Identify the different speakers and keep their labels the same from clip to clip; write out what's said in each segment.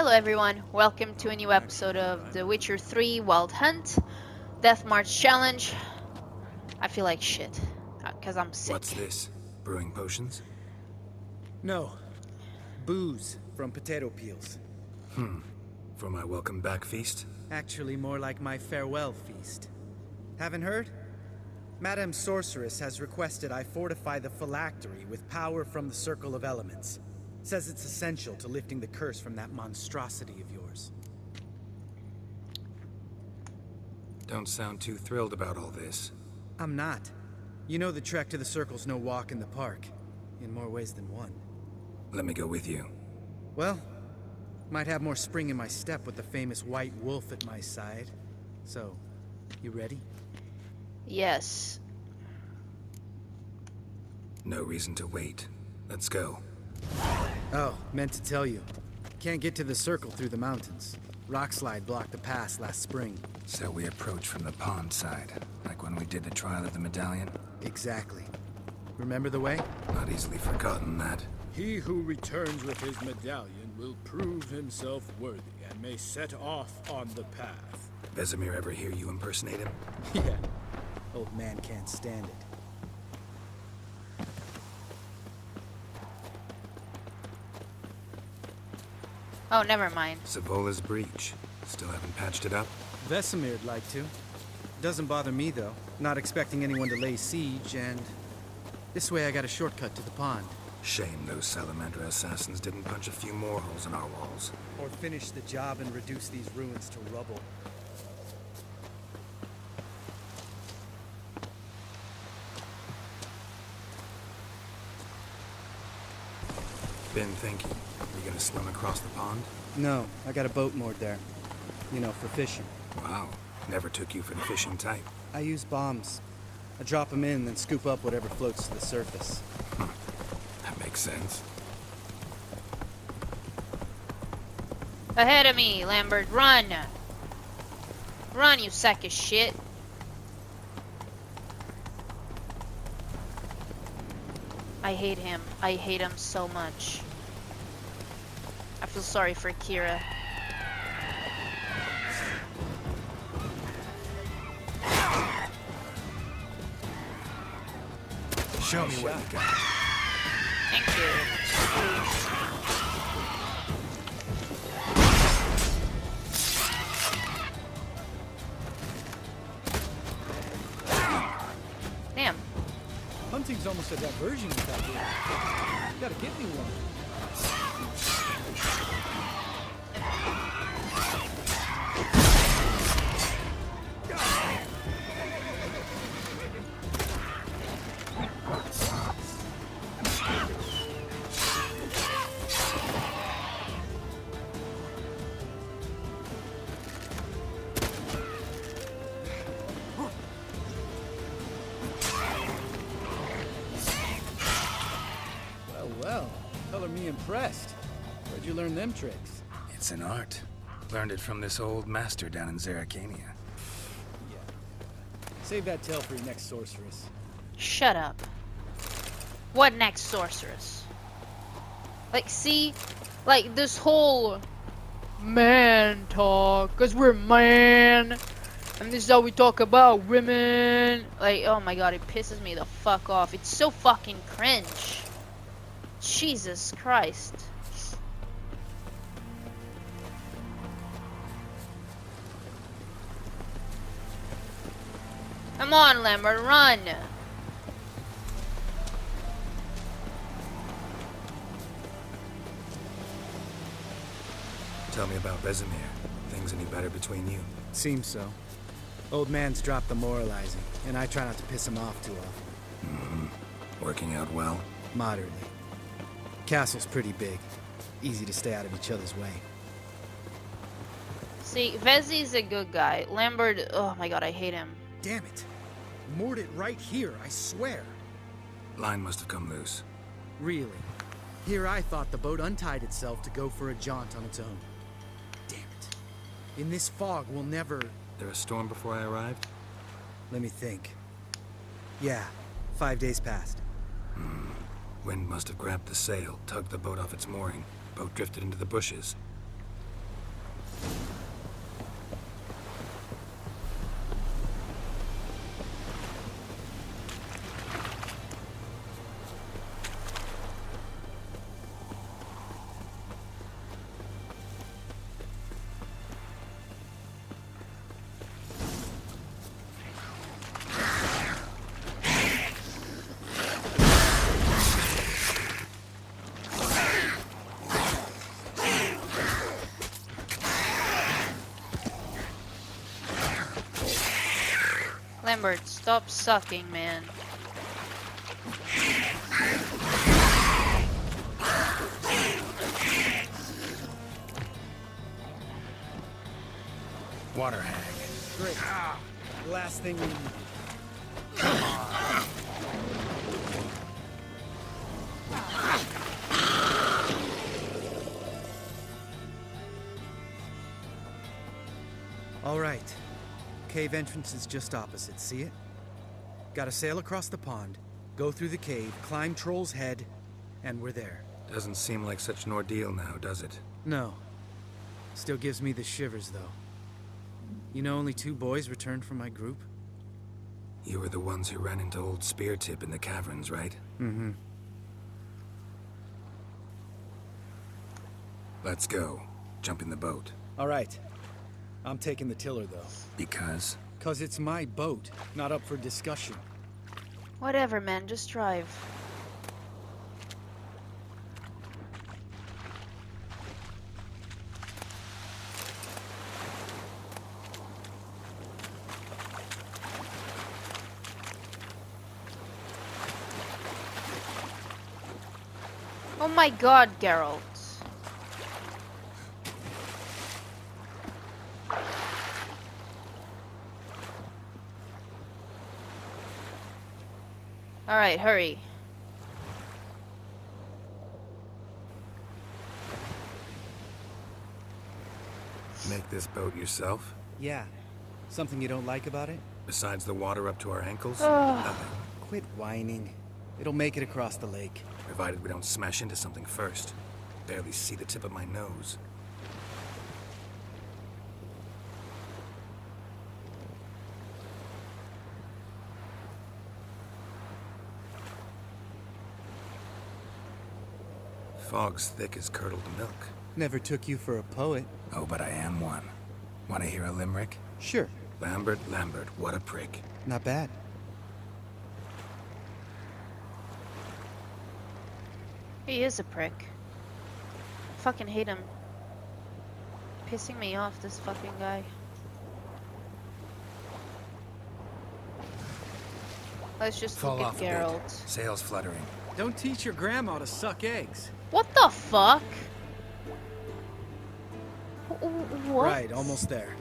Speaker 1: Hello everyone, welcome to a new episode of The Witcher 3 Wild Hunt Death March Challenge. I feel like shit, because I'm sick.
Speaker 2: What's this? Brewing potions?
Speaker 3: No. Booze from potato peels.
Speaker 2: For my welcome back feast?
Speaker 3: Actually more like my farewell feast. Haven't heard? Madame Sorceress has requested I fortify the phylactery with power from the Circle of Elements. Says it's essential to lifting the curse from that monstrosity of yours.
Speaker 2: Don't sound too thrilled about all this.
Speaker 3: I'm not. You know the trek to the Circle's no walk in the park. In more ways than one.
Speaker 2: Let me go with you.
Speaker 3: Well, might have more spring in my step with the famous white wolf at my side. So, you ready?
Speaker 1: Yes.
Speaker 2: No reason to wait. Let's go.
Speaker 3: Oh, meant to tell you. Can't get to the Circle through the mountains. Rockslide blocked the pass last spring.
Speaker 2: So we approach from the pond side, like when we did the trial of the medallion?
Speaker 3: Exactly. Remember the way?
Speaker 2: Not easily forgotten that.
Speaker 4: He who returns with his medallion will prove himself worthy and may set off on the path.
Speaker 2: Vesemir ever hear you impersonate him?
Speaker 3: Yeah. Old man can't stand it.
Speaker 1: Oh, never mind.
Speaker 2: Savola's breach. Still haven't patched it up?
Speaker 3: Vesemir'd like to. Doesn't bother me, though. Not expecting anyone to lay siege, and... this way I got a shortcut to the pond.
Speaker 2: Shame those Salamander assassins didn't punch a few more holes in our walls.
Speaker 3: Or finish the job and reduce these ruins to rubble.
Speaker 2: Been thinking. You gonna swim across the pond?
Speaker 3: No, I got a boat moored there. You know, for fishing.
Speaker 2: Wow. Never took you for the fishing type.
Speaker 3: I use bombs. I drop them in, then scoop up whatever floats to the surface.
Speaker 2: That makes sense.
Speaker 1: Ahead of me, Lambert, run! Run, you sack of shit! I hate him. I hate him so much. I feel sorry for Kira.
Speaker 2: Show me what you got.
Speaker 1: Thank you. Damn.
Speaker 4: Hunting's almost a diversion without you. Gotta get me one. Well, color me impressed. Where'd you learn them tricks?
Speaker 2: It's an art. Learned it from this old master down in Zeracania.
Speaker 4: Yeah. Save that tale for your next sorceress.
Speaker 1: Shut up. What next, sorceress? Like, see? Like, this whole man talk, cause we're man, and this is how we talk about women. Like, oh my god, it pisses me the fuck off. It's so fucking cringe. Jesus Christ. Come on, Lambert, run!
Speaker 2: Tell me about Vesemir. Things any better between you?
Speaker 3: Seems so. Old man's dropped the moralizing, and I try not to piss him off too often.
Speaker 2: Working out well?
Speaker 3: Moderately. Castle's pretty big. Easy to stay out of each other's way.
Speaker 1: See, Vesi's a good guy. Lambert, oh my god, I hate him.
Speaker 3: Damn it. Moored it right here, I swear.
Speaker 2: Line must have come loose.
Speaker 3: Really. Here I thought the boat untied itself to go for a jaunt on its own. Damn it. In this fog, we'll never...
Speaker 2: There a storm before I arrived?
Speaker 3: Let me think. Yeah, 5 days passed.
Speaker 2: Wind must have grabbed the sail, tugged the boat off its mooring. Boat drifted into the bushes.
Speaker 1: Lambert, stop sucking, man.
Speaker 2: Water hag.
Speaker 3: Great. The last thing we need. All right. Cave entrance is just opposite, see it? Gotta sail across the pond, go through the cave, climb Troll's Head, and we're there.
Speaker 2: Doesn't seem like such an ordeal now, does it?
Speaker 3: No. Still gives me the shivers, though. You know only 2 boys returned from my group?
Speaker 2: You were the ones who ran into old Speartip in the caverns, right?
Speaker 3: Mm-hmm.
Speaker 2: Let's go. Jump in the boat.
Speaker 3: All right. I'm taking the tiller, though.
Speaker 2: Because?
Speaker 3: 'Cause it's my boat, not up for discussion.
Speaker 1: Whatever, man, just drive. Oh my god, Geralt. Alright, hurry.
Speaker 2: Make this boat yourself?
Speaker 3: Yeah. Something you don't like about it?
Speaker 2: Besides the water up to our ankles?
Speaker 1: Ugh.
Speaker 2: Nothing.
Speaker 3: Quit whining. It'll make it across the lake.
Speaker 2: Provided we don't smash into something first. Barely see the tip of my nose. Fog's thick as curdled milk.
Speaker 3: Never took you for a poet.
Speaker 2: Oh, but I am one. Want to hear a limerick?
Speaker 3: Sure.
Speaker 2: Lambert, Lambert, what a prick.
Speaker 3: Not bad.
Speaker 1: He is a prick. Fucking hate him. Pissing me off, this fucking guy. Let's just
Speaker 2: Fall
Speaker 1: look at
Speaker 2: off a bit.
Speaker 1: Geralt.
Speaker 2: Sails fluttering.
Speaker 3: Don't teach your grandma to suck eggs.
Speaker 1: What the fuck? What?
Speaker 3: Right, almost there.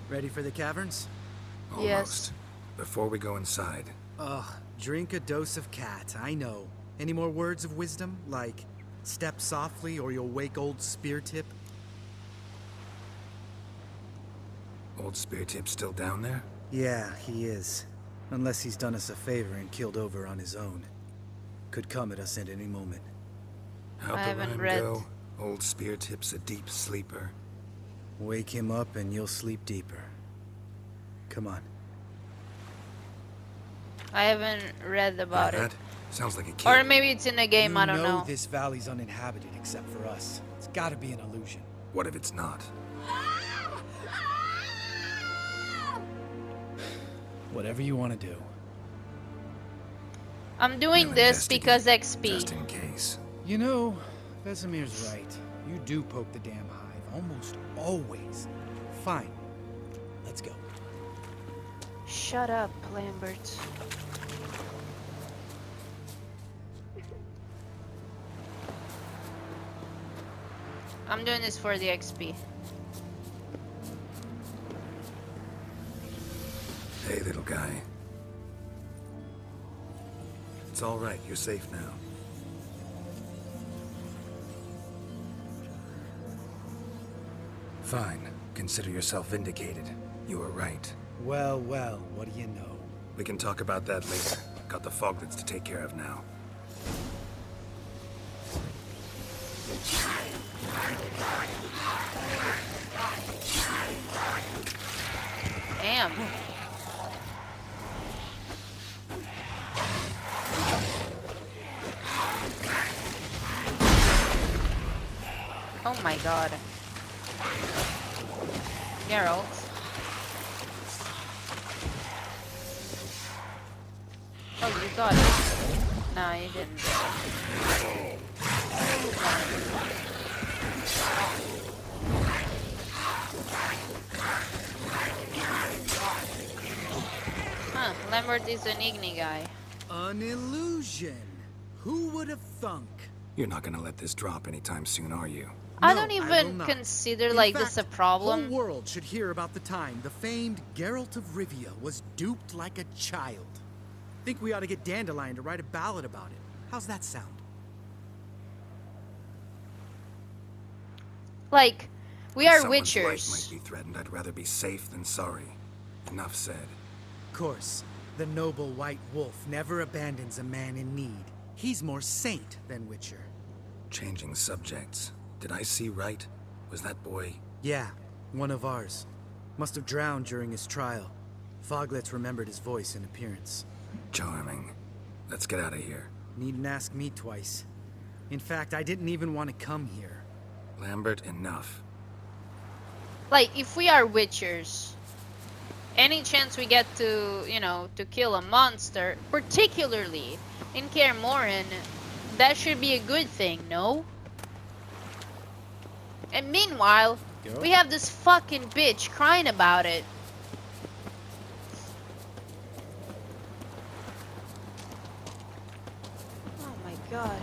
Speaker 3: Ready for the caverns?
Speaker 2: Almost.
Speaker 1: Yes.
Speaker 2: Before we go inside,
Speaker 3: Ugh, drink a dose of cat, I know. Any more words of wisdom? Like, step softly or you'll wake old Speartip?
Speaker 2: old Speartip's still down there?
Speaker 3: Yeah, he is. Unless he's done us a favor and killed over on his own. Could come at us at any moment.
Speaker 2: How'd
Speaker 1: I
Speaker 2: the
Speaker 1: haven't
Speaker 2: rhyme
Speaker 1: read.
Speaker 2: go? Old Speartip's a deep sleeper.
Speaker 3: Wake him up and you'll sleep deeper. Come on.
Speaker 1: I haven't read about
Speaker 2: Hear
Speaker 1: it.
Speaker 2: that? Sounds like a kid.
Speaker 1: Or maybe it's in a game,
Speaker 3: You
Speaker 1: I don't know.
Speaker 3: this valley's uninhabited except for us. It's gotta be an illusion.
Speaker 2: What if it's not?
Speaker 3: Whatever you want to do.
Speaker 1: I'm doing
Speaker 2: We'll
Speaker 1: this because
Speaker 2: investigate,
Speaker 1: XP.
Speaker 2: Just in case.
Speaker 3: You know, Vesemir's right. You do poke the damn hive. Almost always. Fine. Let's go.
Speaker 1: Shut up, Lambert. I'm doing this for the XP.
Speaker 2: Hey, little guy. It's all right. You're safe now. Fine. Consider yourself vindicated. You were right.
Speaker 3: Well, well, what do you know?
Speaker 2: We can talk about that later. Got the foglets to take care of now.
Speaker 1: Damn. Oh my god. Geralt. Oh, you got it. No, you didn't. Huh, Lambert is an Igni guy.
Speaker 3: An illusion. Who would have thunk?
Speaker 2: You're not gonna let this drop anytime soon, are you?
Speaker 1: I
Speaker 3: No,
Speaker 1: don't
Speaker 3: will
Speaker 1: even
Speaker 3: not.
Speaker 1: consider
Speaker 3: In
Speaker 1: like
Speaker 3: fact,
Speaker 1: this a problem.
Speaker 3: The whole world should hear about the time the famed Geralt of Rivia was duped like a child. Think we ought to get Dandelion to write a ballad about it. How's that sound?
Speaker 1: Like, we are
Speaker 2: Someone's life
Speaker 1: witchers.
Speaker 2: might be threatened. I'd rather be safe than sorry. Enough said.
Speaker 3: Of course, the noble white wolf never abandons a man in need. He's more saint than witcher.
Speaker 2: Changing subjects. Did I see right? Was that boy?
Speaker 3: Yeah, one of ours. Must have drowned during his trial. Foglets remembered his voice and appearance.
Speaker 2: Charming. Let's get out of here.
Speaker 3: Needn't ask me twice. In fact, I didn't even want to come here.
Speaker 2: Lambert, enough.
Speaker 1: Like, if we are witchers, any chance we get to, you know, to kill a monster, particularly in Kaer Morhen, that should be a good thing, no? And meanwhile, we have this fucking bitch crying about it. Oh my god.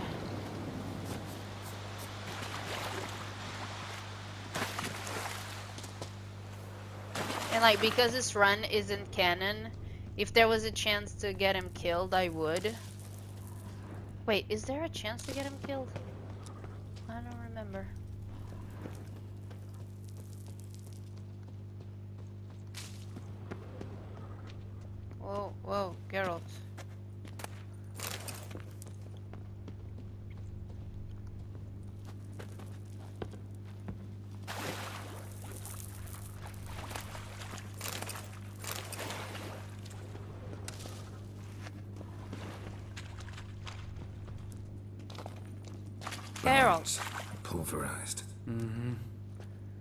Speaker 1: And like, because this run isn't canon, if there was a chance to get him killed, I would. Wait, is there a chance to get him killed? I don't remember. Whoa, whoa, Geralt. Geralt.
Speaker 2: Bones. Pulverized.
Speaker 3: Mm-hmm.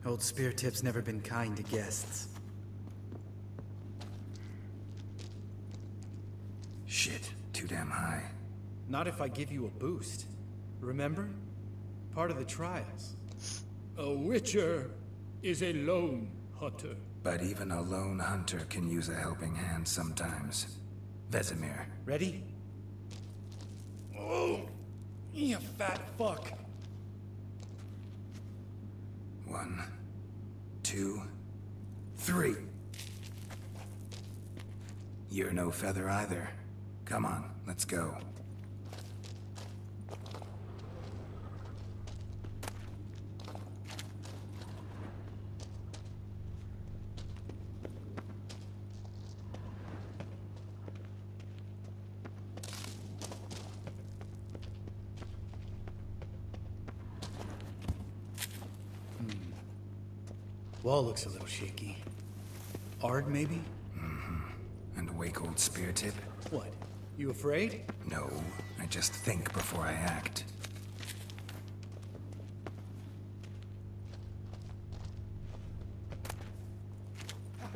Speaker 3: Old Spear Tip's never been kind to guests.
Speaker 2: Shit. Too damn high.
Speaker 3: Not if I give you a boost. Remember? Part of the trials.
Speaker 4: A witcher is a lone hunter.
Speaker 2: But even a lone hunter can use a helping hand sometimes. Vesemir.
Speaker 3: Ready? Oh! You fat fuck!
Speaker 2: 1, 2, 3. You're no feather either. Come on, let's go.
Speaker 3: Wall looks a little shaky. Ard, maybe?
Speaker 2: And wake old Spear Tip?
Speaker 3: What? You afraid?
Speaker 2: No, I just think before I act.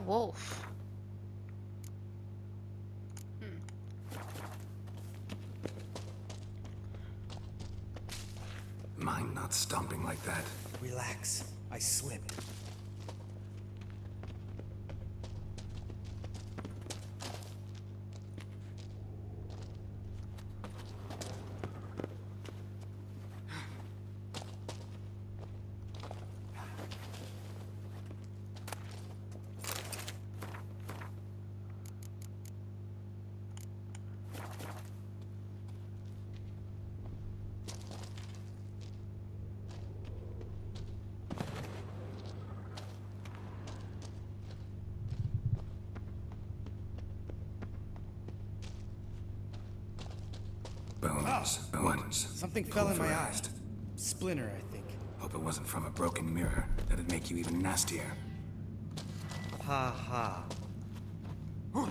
Speaker 1: Wolf.
Speaker 2: Mind not stomping like that.
Speaker 3: Relax. I slipped.
Speaker 2: Bones.
Speaker 3: Something fell in my eye.
Speaker 2: Pulverized.
Speaker 3: Splinter, I think.
Speaker 2: Hope it wasn't from a broken mirror. That'd make you even nastier.
Speaker 3: Ha ha.
Speaker 1: I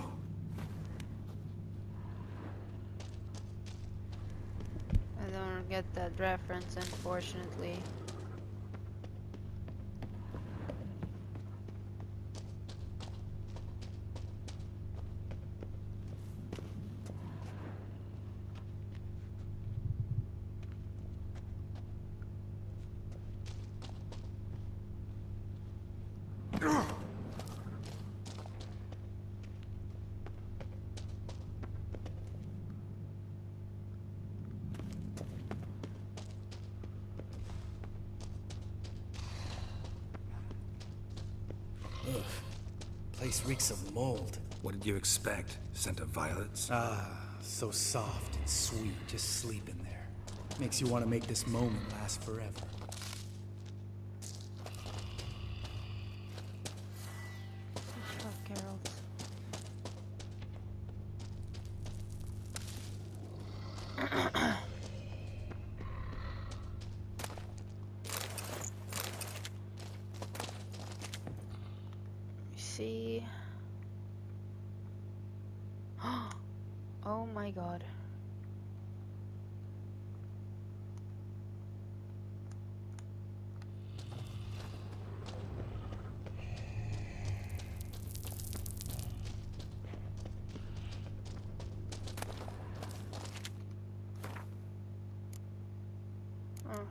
Speaker 1: don't get that reference, unfortunately.
Speaker 3: Place reeks of mold.
Speaker 2: What did you expect? Scent of violets?
Speaker 3: So soft and sweet, just sleep in there. Makes you want to make this moment last forever.
Speaker 1: Fuck, Geralt. See. Oh my god. Oh.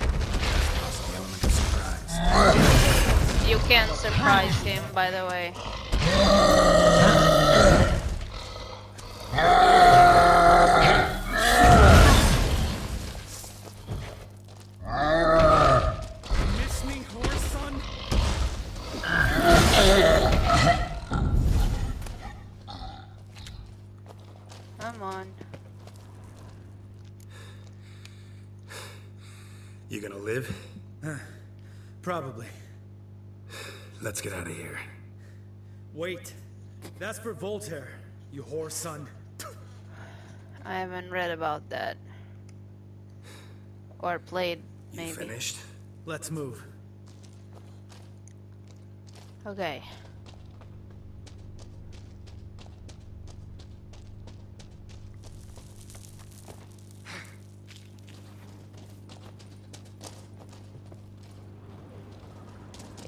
Speaker 2: The element of surprise.
Speaker 1: You can't surprise him, by the way.
Speaker 3: Miss me, horse son?
Speaker 1: Come on.
Speaker 2: You gonna live?
Speaker 3: Probably.
Speaker 2: Let's get out of here.
Speaker 3: Wait. That's for Voltaire, you whore son.
Speaker 1: I haven't read about that. Or played,
Speaker 2: You
Speaker 1: maybe.
Speaker 2: finished?
Speaker 3: Let's move.
Speaker 1: Okay.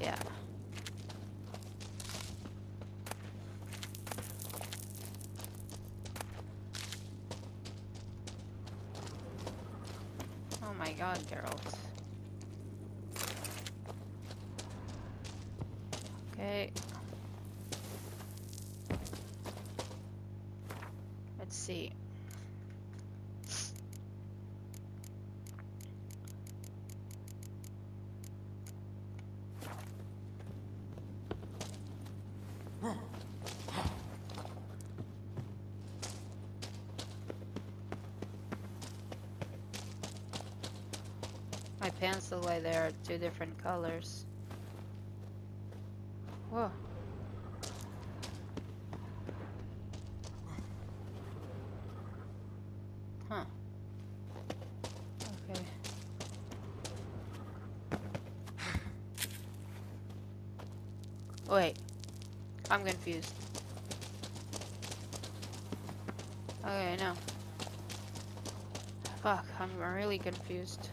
Speaker 1: Yeah. Oh my god, Geralt. Okay. Let's see. My pencil, why there are two different colors. Whoa. Huh. Okay. Wait. I'm confused. Okay, no. Fuck, I'm really confused.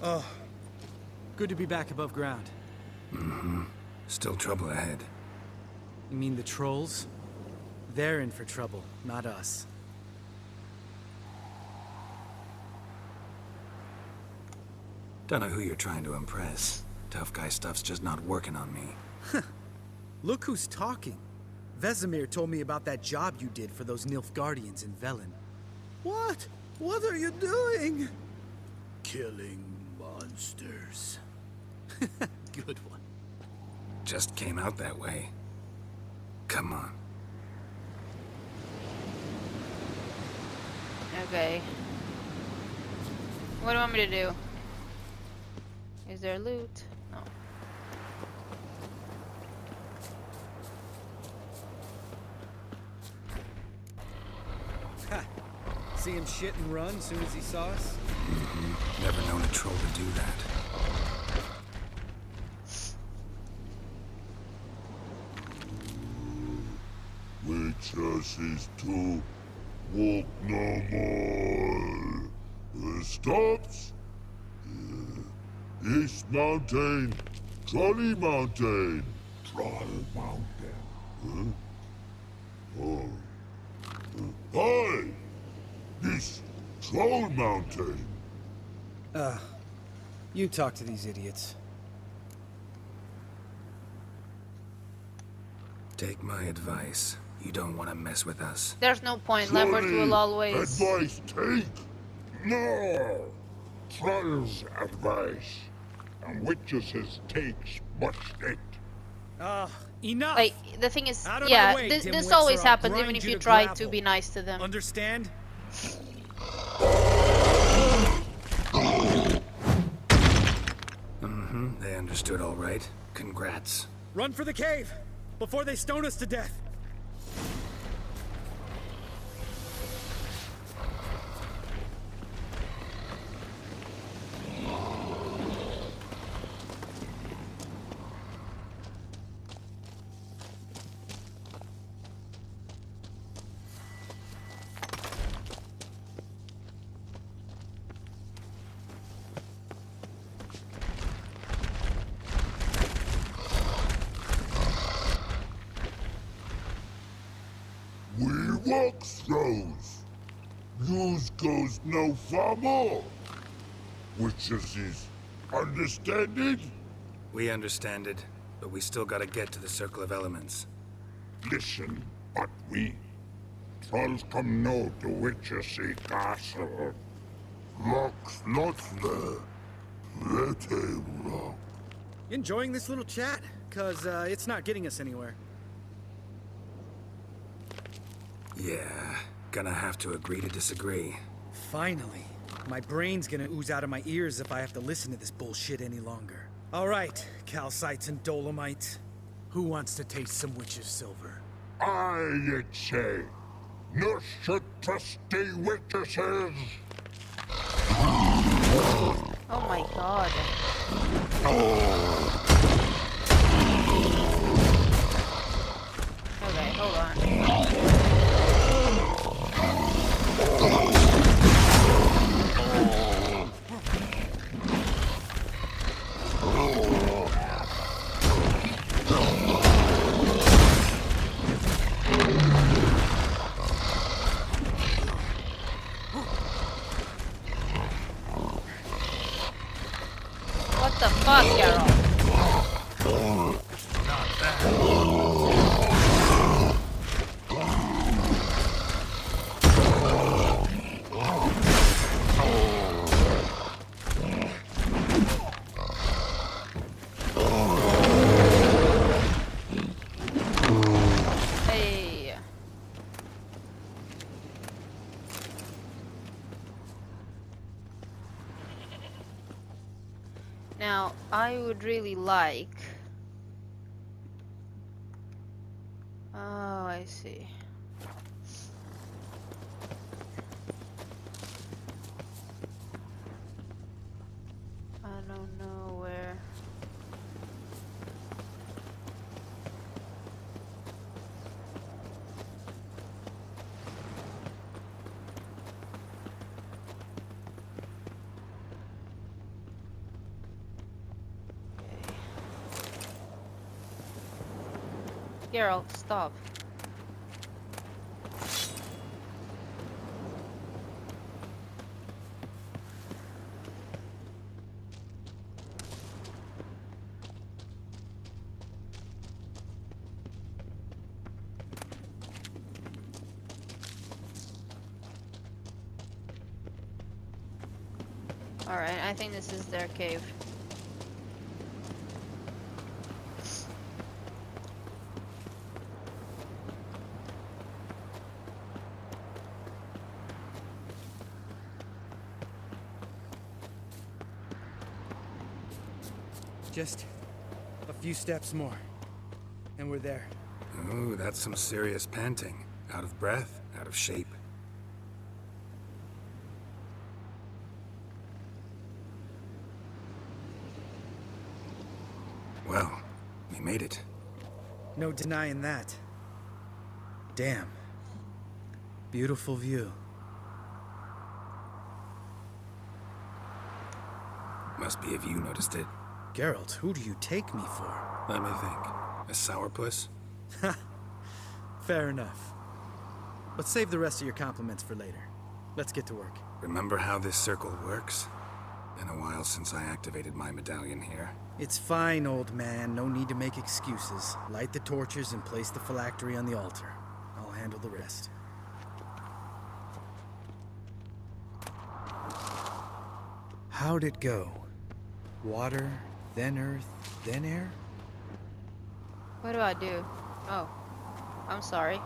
Speaker 3: Oh. Good to be back above ground.
Speaker 2: Still trouble ahead.
Speaker 3: You mean the trolls? They're in for trouble, not us.
Speaker 2: Don't know who you're trying to impress. Tough guy stuff's just not working on me.
Speaker 3: Look who's talking. Vesemir told me about that job you did for those Nilfgaardians in Velen. What? What are you doing?
Speaker 4: Killing monsters.
Speaker 3: Good one.
Speaker 2: Just came out that way. Come on.
Speaker 1: Okay. What do you want me to do? Is there loot? No.
Speaker 3: Ha! See him shit and run as soon as he saw us?
Speaker 2: Never known a troll to do that.
Speaker 5: Which Witches is to walk no more. Stops. East Mountain. Trolley Mountain. Troll Mountain. Oh. Hi! This Troll Mountain.
Speaker 3: You talk to these idiots.
Speaker 2: Take my advice. You don't want to mess with us.
Speaker 1: There's no point. Lambert will always.
Speaker 5: Advice take? No! Trolls advice. And witches takes much it.
Speaker 3: Enough!
Speaker 1: Like, the thing is,
Speaker 3: Out of my
Speaker 1: yeah,
Speaker 3: way,
Speaker 1: this
Speaker 3: dimwits,
Speaker 1: always
Speaker 3: or I'll
Speaker 1: happens
Speaker 3: grind
Speaker 1: even if
Speaker 3: you
Speaker 1: you
Speaker 3: to
Speaker 1: try to
Speaker 3: gravel.
Speaker 1: be nice to them.
Speaker 3: Understand?
Speaker 2: They understood all right. Congrats.
Speaker 3: Run for the cave! Before they stone us to death!
Speaker 5: We walk throws. News goes no far more. Witches is understanded?
Speaker 2: We understand it, but we still gotta get to the Circle of Elements.
Speaker 5: Listen, but we trolls come know the witches castle. Locks not there. Let a rock.
Speaker 3: Enjoying this little chat? Cause, it's not getting us anywhere.
Speaker 2: Yeah, gonna have to agree to disagree.
Speaker 3: Finally. My brain's gonna ooze out of my ears if I have to listen to this bullshit any longer. Alright, calcites and dolomites. Who wants to taste some witch's silver?
Speaker 5: I'd say. No should trusty witches.
Speaker 1: Oh my god. Okay, hold on. What the fuck, Carol? Hey. Now, I would really like... Oh, I see. I don't know where... Geralt, stop. Alright, I think this is their cave.
Speaker 3: Just a few steps more, and we're there.
Speaker 2: Ooh, that's some serious panting. Out of breath, out of shape. Well, we made it.
Speaker 3: No denying that. Damn. Beautiful view.
Speaker 2: Must be if you noticed it.
Speaker 3: Geralt, who do you take me for?
Speaker 2: Let me think. A sourpuss?
Speaker 3: Fair enough. But save the rest of your compliments for later. Let's get to work.
Speaker 2: Remember how this circle works? Been a while since I activated my medallion here.
Speaker 3: It's fine, old man. No need to make excuses. Light the torches and place the phylactery on the altar. I'll handle the rest. How'd it go? Water, then earth, then air?
Speaker 1: What do I do? Oh. I'm sorry.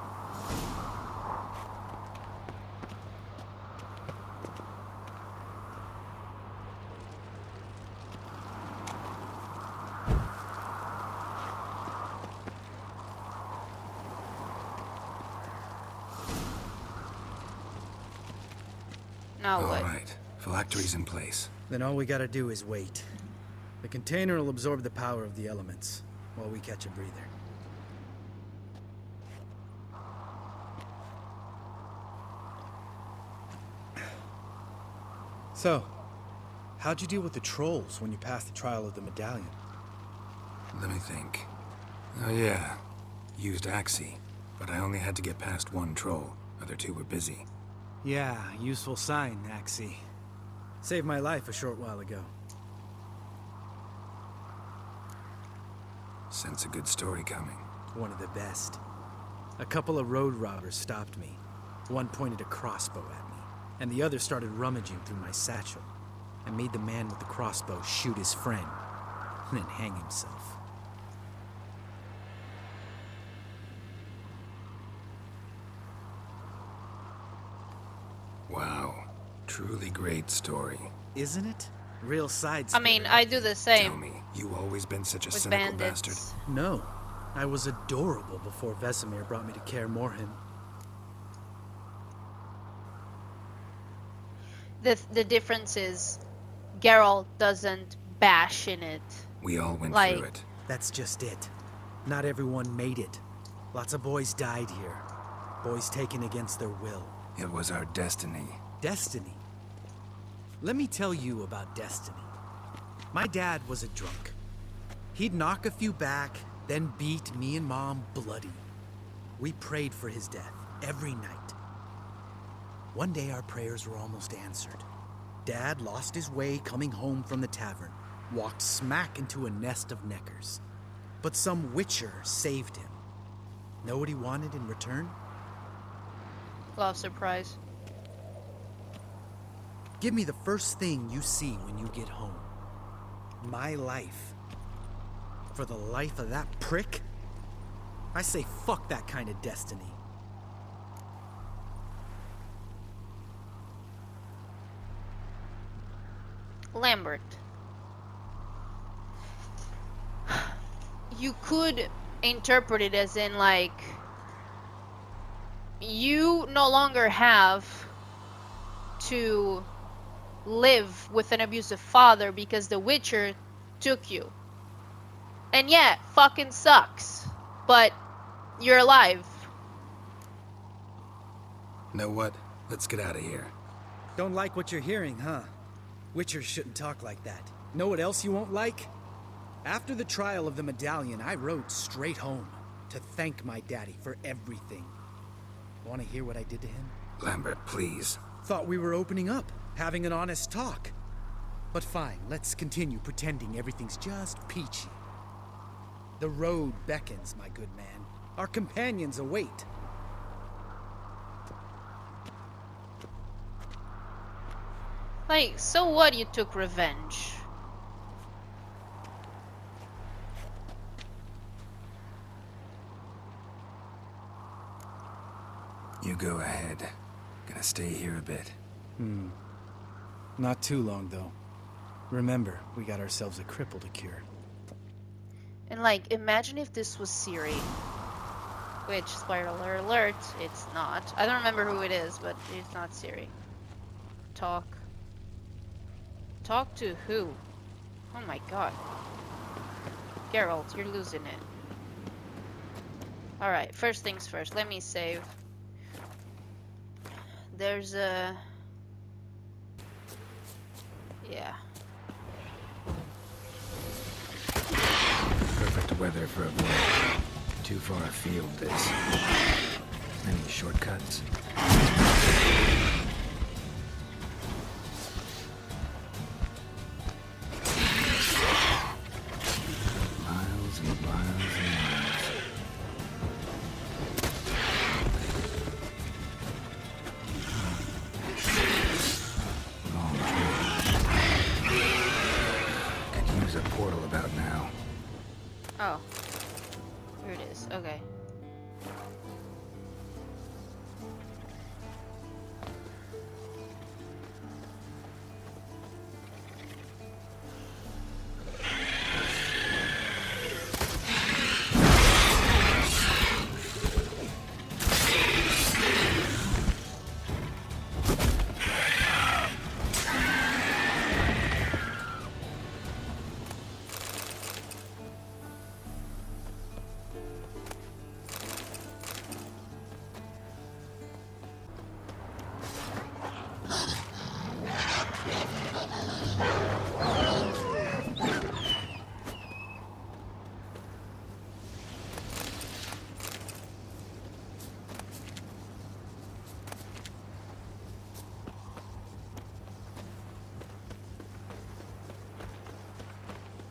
Speaker 1: Now
Speaker 2: All
Speaker 1: what?
Speaker 2: right. Phylactery's in place.
Speaker 3: Then all we gotta do is wait. The container will absorb the power of the elements, while we catch a breather. So, how'd you deal with the trolls when you passed the trial of the medallion?
Speaker 2: Let me think. Oh yeah. Used Axie. But I only had to get past one troll. Other two were busy.
Speaker 3: Yeah, useful sign, Axie. Saved my life a short while ago.
Speaker 2: Sense a good story coming.
Speaker 3: One of the best. A couple of road robbers stopped me. One pointed a crossbow at me, and the other started rummaging through my satchel. I made the man with the crossbow shoot his friend, and then hang himself.
Speaker 2: Wow. Truly great story.
Speaker 3: Isn't it? Real side
Speaker 1: I mean, I do the
Speaker 2: Tell
Speaker 1: same
Speaker 2: me, you always been such a
Speaker 1: with
Speaker 2: cynical
Speaker 1: bandits.
Speaker 2: bastard?
Speaker 3: No. I was adorable before Vesemir brought me to Kaer Morhen.
Speaker 1: The difference is Geralt doesn't bash in it.
Speaker 2: We all went
Speaker 1: Like-
Speaker 2: through it.
Speaker 3: That's just it. Not everyone made it. Lots of boys died here. Boys taken against their will.
Speaker 2: It was our destiny.
Speaker 3: Destiny. Let me tell you about destiny. My dad was a drunk. He'd knock a few back, then beat me and Mom bloody. We prayed for his death every night. One day our prayers were almost answered. Dad lost his way coming home from the tavern, walked smack into a nest of neckers. But some witcher saved him. Know what he wanted in return?
Speaker 1: Love surprise.
Speaker 3: Give me the first thing you see when you get home. My life. For the life of that prick? I say fuck that kind of destiny.
Speaker 1: Lambert. You could interpret it as in like you no longer have to live with an abusive father because the Witcher took you. And yeah, fucking sucks. But you're alive.
Speaker 2: Know what? Let's get out of here.
Speaker 3: Don't like what you're hearing, huh? Witchers shouldn't talk like that. Know what else you won't like? After the trial of the medallion, I rode straight home to thank my daddy for everything. Want to hear what I did to him?
Speaker 2: Lambert, please.
Speaker 3: Thought we were opening up, having an honest talk. But fine, let's continue pretending everything's just peachy. The road beckons, my good man. Our companions await.
Speaker 1: Like, so what you took revenge?
Speaker 2: You go ahead. Gonna stay here a bit.
Speaker 3: Not too long, though. Remember, we got ourselves a cripple to cure.
Speaker 1: And like, imagine if this was Siri. Which, spoiler alert, it's not. I don't remember who it is, but it's not Siri. Talk. Talk to who? Oh my god. Geralt, you're losing it. Alright, first things first, let me save. There's a... Yeah.
Speaker 2: Perfect weather for a voyage. Too far afield, this. Any shortcuts? Miles and miles and miles. Long trip. Could use a portal about now.
Speaker 1: Oh. Here it is. Okay.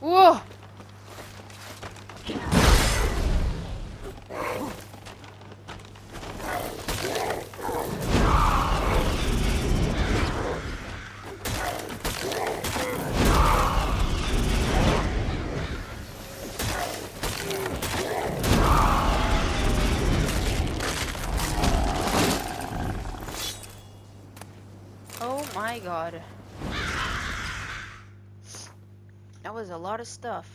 Speaker 1: Whoa! Oh my god. That was a lot of stuff.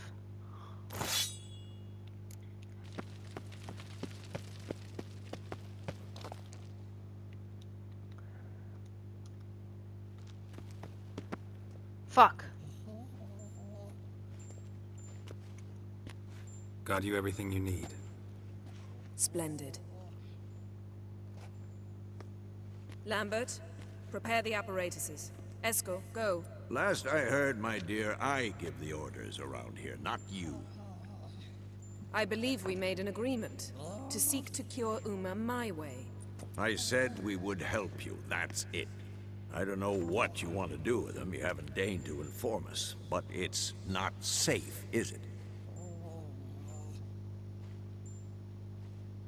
Speaker 1: Fuck.
Speaker 2: Got you everything you need.
Speaker 6: Splendid. Lambert, prepare the apparatuses. Esco, go.
Speaker 7: Last I heard, my dear, I give the orders around here, not you.
Speaker 6: I believe we made an agreement to seek to cure Uma my way.
Speaker 7: I said we would help you, that's it. I don't know what you want to do with them, you haven't deigned to inform us. But it's not safe, is it?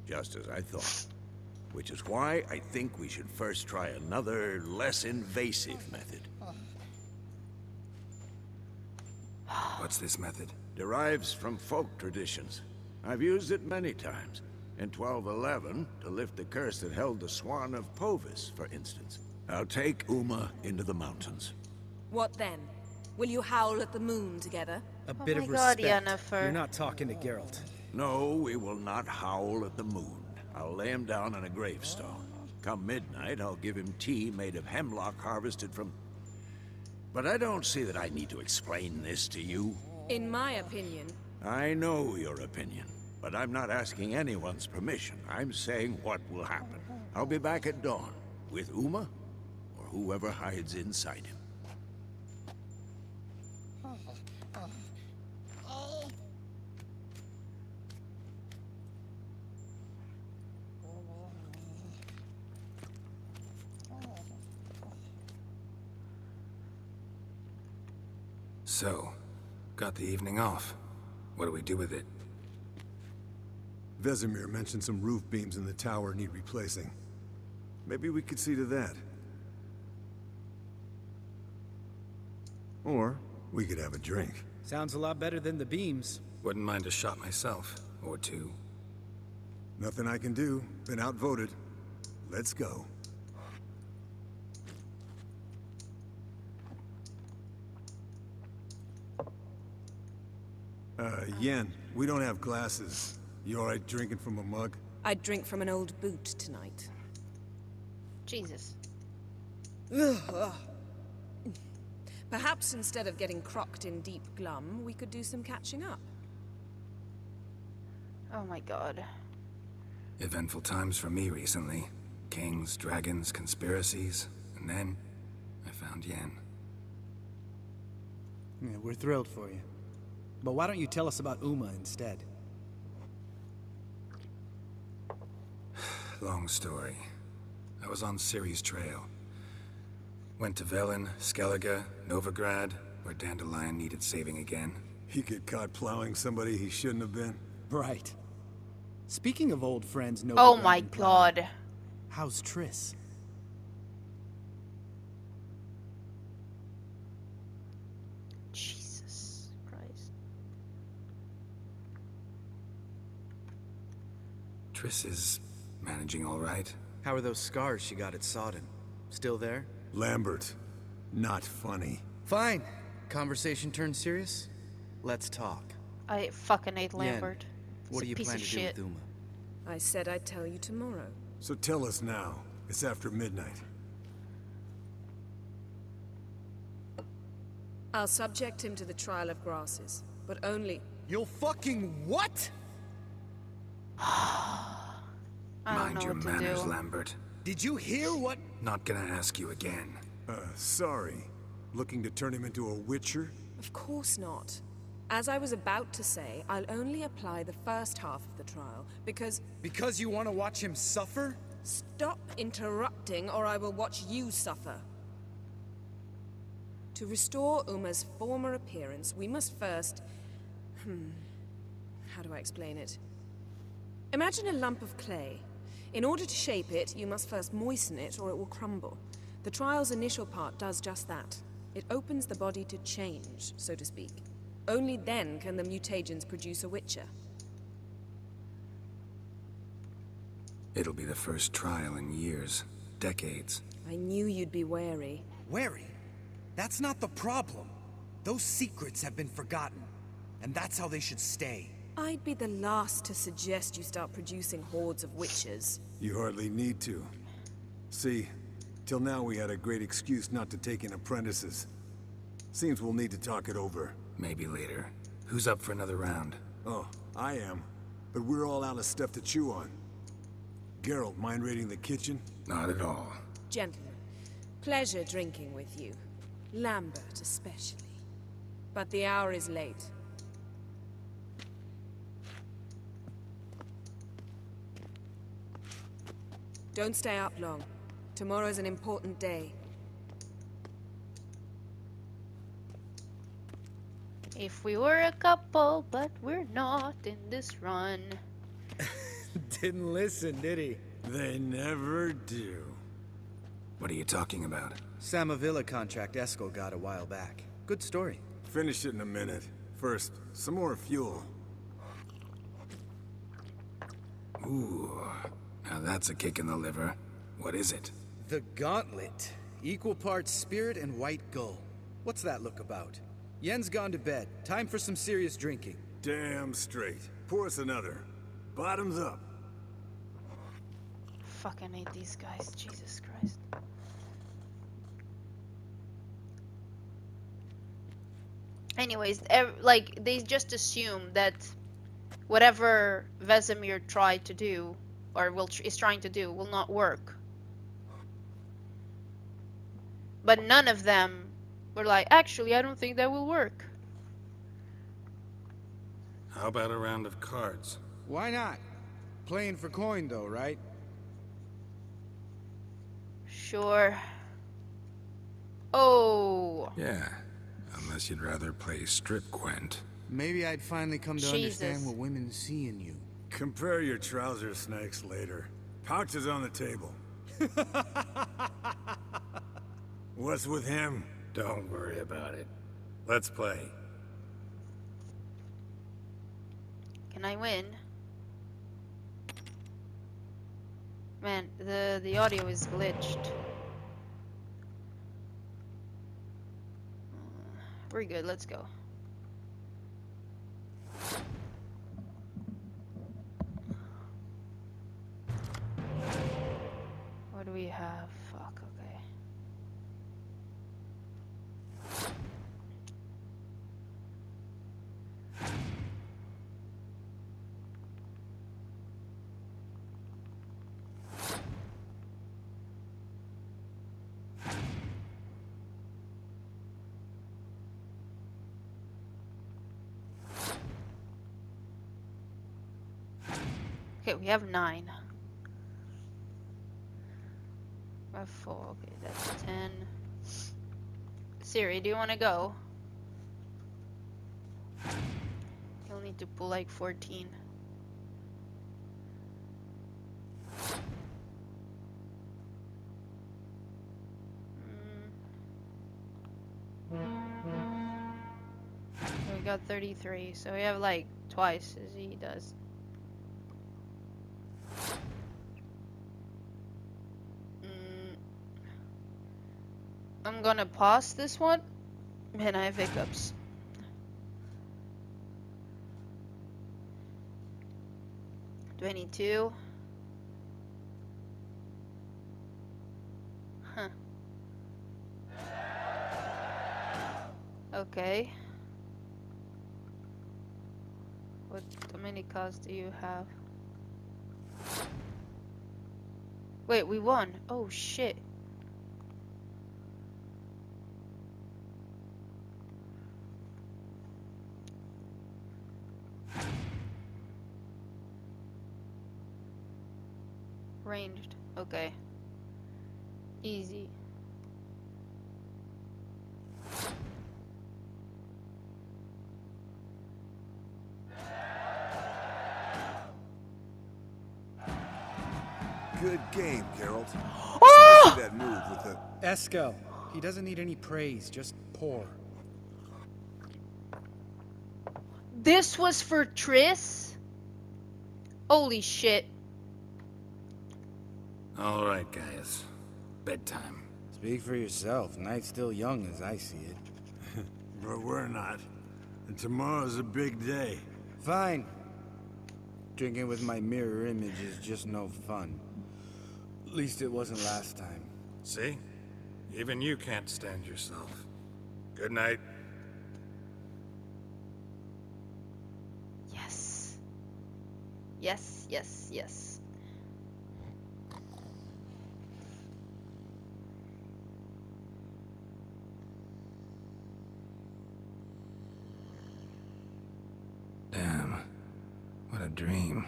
Speaker 7: Just as I thought. Which is why I think we should first try another, less invasive method.
Speaker 2: What's this method?
Speaker 7: Derives from folk traditions. I've used it many times. In 1211, to lift the curse that held the Swan of Povis, for instance. I'll take Uma into the mountains.
Speaker 6: What then? Will you howl at the moon together?
Speaker 3: A bit
Speaker 1: my
Speaker 3: of
Speaker 1: God,
Speaker 3: respect.
Speaker 1: Yennefer.
Speaker 3: You're not talking to Geralt.
Speaker 7: No, we will not howl at the moon. I'll lay him down on a gravestone. Come midnight, I'll give him tea made of hemlock harvested from... But I don't see that I need to explain this to you.
Speaker 6: In my opinion,
Speaker 7: I know your opinion, but I'm not asking anyone's permission. I'm saying what will happen. I'll be back at dawn, with Uma, or whoever hides inside him.
Speaker 2: So, got the evening off. What do we do with it?
Speaker 8: Vesemir mentioned some roof beams in the tower need replacing. Maybe we could see to that. Or we could have a drink.
Speaker 3: Sounds a lot better than the beams.
Speaker 2: Wouldn't mind a shot myself, or two.
Speaker 8: Nothing I can do. Been outvoted. Let's go. Yen, we don't have glasses. You alright drinking from a mug?
Speaker 6: I'd drink from an old boot tonight.
Speaker 1: Jesus.
Speaker 6: Perhaps instead of getting crocked in deep glum, we could do some catching up.
Speaker 1: Oh my god.
Speaker 2: Eventful times for me recently. Kings, dragons, conspiracies, and then I found Yen.
Speaker 3: Yeah, we're thrilled for you. But why don't you tell us about Uma instead?
Speaker 2: Long story. I was on Ciri's trail. Went to Velen, Skellige, Novigrad, where Dandelion needed saving again.
Speaker 8: He get caught plowing somebody he shouldn't have been.
Speaker 3: Right. Speaking of old friends,
Speaker 1: Oh
Speaker 3: Novigrad
Speaker 1: my
Speaker 3: and plowing,
Speaker 1: god.
Speaker 3: how's Triss?
Speaker 1: Jesus Christ.
Speaker 2: Triss is managing all right.
Speaker 3: How are those scars she got at Sodden? Still there?
Speaker 8: Lambert. Not funny.
Speaker 3: Fine. Conversation turned serious? Let's talk.
Speaker 1: I fucking hate
Speaker 3: Yen,
Speaker 1: Lambert.
Speaker 3: what do
Speaker 1: He's a
Speaker 3: you
Speaker 1: piece
Speaker 3: plan
Speaker 1: of
Speaker 3: to do
Speaker 1: shit.
Speaker 3: with Uma?
Speaker 6: I said I'd tell you tomorrow.
Speaker 8: So tell us now. It's after midnight.
Speaker 6: I'll subject him to the trial of grasses, but only...
Speaker 3: You'll fucking what?
Speaker 1: I don't
Speaker 2: Mind
Speaker 1: know
Speaker 2: your
Speaker 1: what to
Speaker 2: manners,
Speaker 1: do.
Speaker 2: Lambert.
Speaker 3: Did you hear what?
Speaker 2: Not gonna ask you again.
Speaker 8: Sorry. Looking to turn him into a witcher?
Speaker 6: Of course not. As I was about to say, I'll only apply the first half of the trial, because...
Speaker 3: Because you want to watch him suffer?
Speaker 6: Stop interrupting, or I will watch you suffer. To restore Uma's former appearance, we must first... How do I explain it? Imagine a lump of clay. In order to shape it, you must first moisten it, or it will crumble. The trial's initial part does just that. It opens the body to change, so to speak. Only then can the mutagens produce a witcher.
Speaker 2: It'll be the first trial in years. Decades.
Speaker 6: I knew you'd be wary.
Speaker 3: Wary? That's not the problem. Those secrets have been forgotten. And that's how they should stay.
Speaker 6: I'd be the last to suggest you start producing hordes of witches.
Speaker 8: You hardly need to. See, till now we had a great excuse not to take in apprentices. Seems we'll need to talk it over.
Speaker 2: Maybe later. Who's up for another round?
Speaker 8: Oh, I am. But we're all out of stuff to chew on. Geralt, mind raiding the kitchen?
Speaker 2: Not at all.
Speaker 6: Gentlemen, pleasure drinking with you. Lambert especially. But the hour is late. Don't stay up long. Tomorrow's an important day.
Speaker 1: If we were a couple, but we're not in this run.
Speaker 3: Didn't listen, did he?
Speaker 8: They never do.
Speaker 2: What are you talking about?
Speaker 3: Samavilla contract Eskel got a while back. Good story.
Speaker 8: Finish it in a minute. First, some more fuel.
Speaker 2: Ooh, now that's a kick in the liver. What is it?
Speaker 3: The Gauntlet. Equal parts spirit and white gull. What's that look about? Yen's gone to bed. Time for some serious drinking.
Speaker 8: Damn straight. Pour us another. Bottoms up.
Speaker 1: Fucking hate these guys. Jesus Christ. Anyways, like, they just assume that whatever Vesemir tried to do, or is trying to do, will not work. But none of them were like, actually, I don't think that will work.
Speaker 2: How about a round of cards?
Speaker 3: Why not? Playing for coin though, right?
Speaker 1: Sure. Oh.
Speaker 2: Yeah, unless you'd rather play strip Quent.
Speaker 3: Maybe I'd finally come to
Speaker 1: Jesus.
Speaker 3: understand what women see in you.
Speaker 8: Compare your trouser snakes later. Pouch is on the table. What's with him?
Speaker 2: Don't worry about it. Let's play.
Speaker 1: Can I win? Man, the audio is glitched. We're good, let's go. What do we have? Fuck, okay. Okay, we have 9. We have 4. Okay, that's 10. Siri, do you want to go? You'll need to pull like 14. We got 33, so we have like twice as he does. I'm gonna pause this one, and I have hiccups. Do I need to? Huh. Okay. How many calls do you have? Wait, we won. Oh shit. Ranged. Okay. Easy.
Speaker 8: Good game, Geralt.
Speaker 1: Oh!
Speaker 8: Especially that move with the...
Speaker 3: Eskel, he doesn't need any praise, just pour.
Speaker 1: This was for Triss? Holy shit.
Speaker 2: All right, guys. Bedtime.
Speaker 3: Speak for yourself. Night's still young as I see it.
Speaker 8: But we're not. And tomorrow's a big day.
Speaker 3: Fine. Drinking with my mirror image is just no fun. At least it wasn't last time.
Speaker 2: See? Even you can't stand yourself. Good night.
Speaker 1: Yes. Yes, yes, yes.
Speaker 2: Damn. What a dream.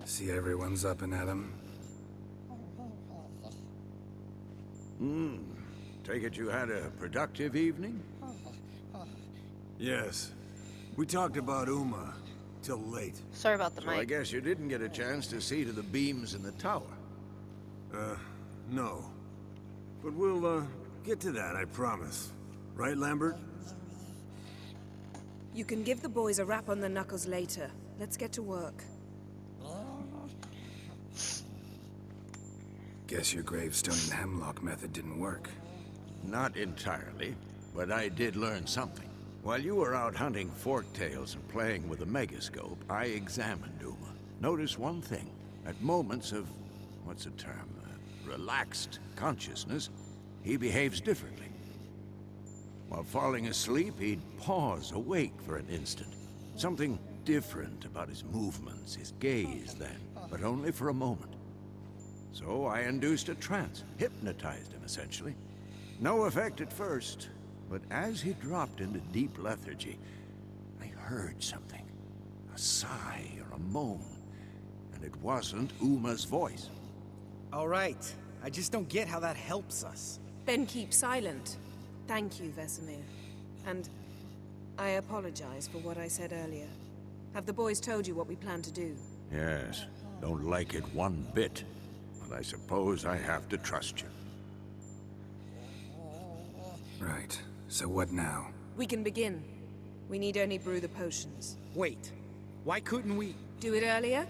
Speaker 2: See everyone's up and at 'em.
Speaker 7: Take it you had a productive evening?
Speaker 8: Yes. We talked about Uma till late.
Speaker 1: Sorry about the
Speaker 7: So I
Speaker 1: mic.
Speaker 7: guess you didn't get a chance to see to the beams in the tower.
Speaker 8: No. But we'll, get to that, I promise. Right, Lambert?
Speaker 6: You can give the boys a rap on the knuckles later. Let's get to work.
Speaker 2: Guess your gravestone and hemlock method didn't work.
Speaker 7: Not entirely, but I did learn something. While you were out hunting forktails and playing with a megascope, I examined Uma. Notice one thing. At moments of, what's the term, relaxed consciousness, he behaves differently. While falling asleep, he'd pause, awake for an instant. Something different about his movements, his gaze then, but only for a moment. So I induced a trance, hypnotized him essentially. No effect at first, but as he dropped into deep lethargy, I heard something. A sigh or a moan, and it wasn't Uma's voice.
Speaker 3: All right. I just don't get how that helps us.
Speaker 6: Then keep silent. Thank you, Vesemir. And I apologize for what I said earlier. Have the boys told you what we plan to do?
Speaker 7: Yes, don't like it one bit, but I suppose I have to trust you.
Speaker 2: Right. So what now?
Speaker 6: We can begin. We need only brew the potions.
Speaker 3: Wait. Why couldn't we...
Speaker 6: Do it earlier?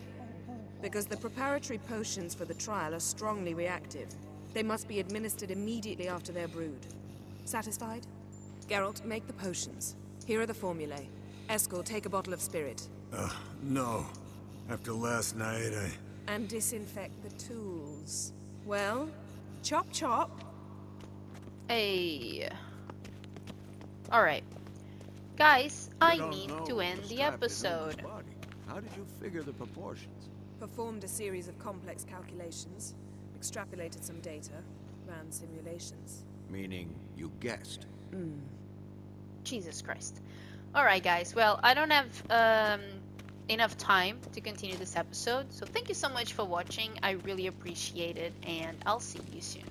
Speaker 6: Because the preparatory potions for the trial are strongly reactive. They must be administered immediately after they're brewed. Satisfied? Geralt, make the potions. Here are the formulae. Eskel, take a bottle of spirit.
Speaker 8: No. After last night,
Speaker 6: And disinfect the tools. Well, chop chop.
Speaker 1: Hey. Alright. Guys, I
Speaker 7: You don't
Speaker 1: need
Speaker 7: know
Speaker 1: to
Speaker 7: what
Speaker 1: end
Speaker 7: was
Speaker 1: the
Speaker 7: strapped to Newman's
Speaker 1: episode.
Speaker 7: body. How did you figure the proportions?
Speaker 6: Performed a series of complex calculations, extrapolated some data, ran simulations.
Speaker 7: Meaning, you guessed.
Speaker 1: Jesus Christ. Alright guys, well, I don't have enough time to continue this episode, so thank you so much for watching. I really appreciate it, and I'll see you soon.